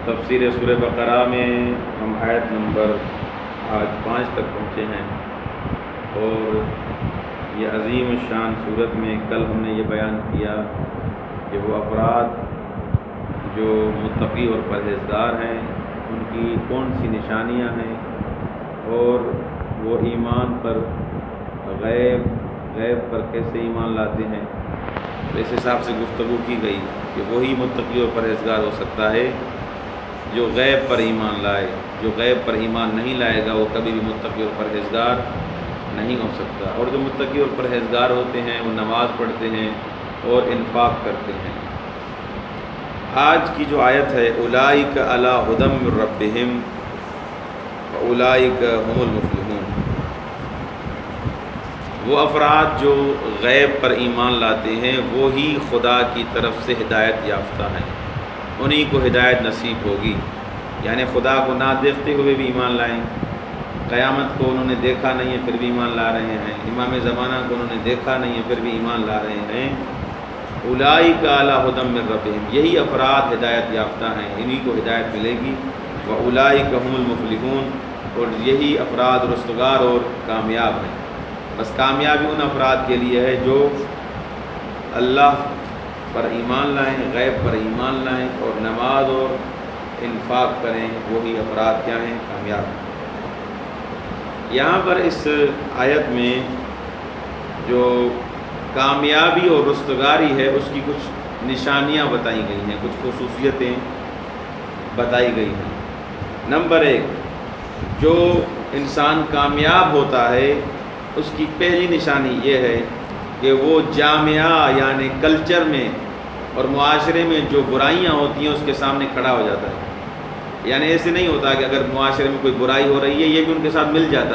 تفسیر سورہ بقرہ میں ہم آیت نمبر آج 5 تک پہنچے ہیں، اور یہ عظیم الشان صورت میں کل ہم نے یہ بیان کیا کہ وہ افراد جو متقی اور پرہیزگار ہیں ان کی کون سی نشانیاں ہیں، اور وہ ایمان پر غیب پر کیسے ایمان لاتے ہیں۔ تو اس حساب سے گفتگو کی گئی کہ وہی متقی اور پرہیزگار ہو سکتا ہے جو غیب پر ایمان لائے۔ جو غیب پر ایمان نہیں لائے گا وہ کبھی بھی متقی اور پرہیزگار نہیں ہو سکتا۔ اور جو متقی اور پرہیزگار ہوتے ہیں وہ نماز پڑھتے ہیں اور انفاق کرتے ہیں۔ آج کی جو آیت ہے اولئک علی ھدی من ربہم واولئک ھم المفلحون، وہ افراد جو غیب پر ایمان لاتے ہیں وہی خدا کی طرف سے ہدایت یافتہ ہیں، انہی کو ہدایت نصیب ہوگی۔ یعنی خدا کو نہ دیکھتے ہوئے بھی ایمان لائیں، قیامت کو انہوں نے دیکھا نہیں ہے پھر بھی ایمان لا رہے ہیں، امام زمانہ کو انہوں نے دیکھا نہیں ہے پھر بھی ایمان لا رہے ہیں۔ اولئک علی ھدی من ربہم، یہی افراد ہدایت یافتہ ہیں، انہی کو ہدایت ملے گی۔ واولئک ھم المفلحون، اور یہی افراد رستگار اور کامیاب ہیں۔ بس کامیابی ان افراد کے لیے ہے جو اللہ پر ایمان لائیں، غیب پر ایمان لائیں اور نماز اور انفاق کریں، وہی افراد کیا ہیں؟ کامیاب ہیں۔ یہاں پر اس آیت میں جو کامیابی اور رستگاری ہے اس کی کچھ نشانیاں بتائی گئی ہیں، کچھ خصوصیتیں بتائی گئی ہیں۔ نمبر 1، جو انسان کامیاب ہوتا ہے اس کی پہلی نشانی یہ ہے کہ وہ جامعہ یعنی کلچر میں اور معاشرے میں جو برائیاں ہوتی ہیں اس کے سامنے کھڑا ہو جاتا ہے۔ یعنی ایسے نہیں ہوتا کہ اگر معاشرے میں کوئی برائی ہو رہی ہے یہ بھی ان کے ساتھ مل جاتا ہے۔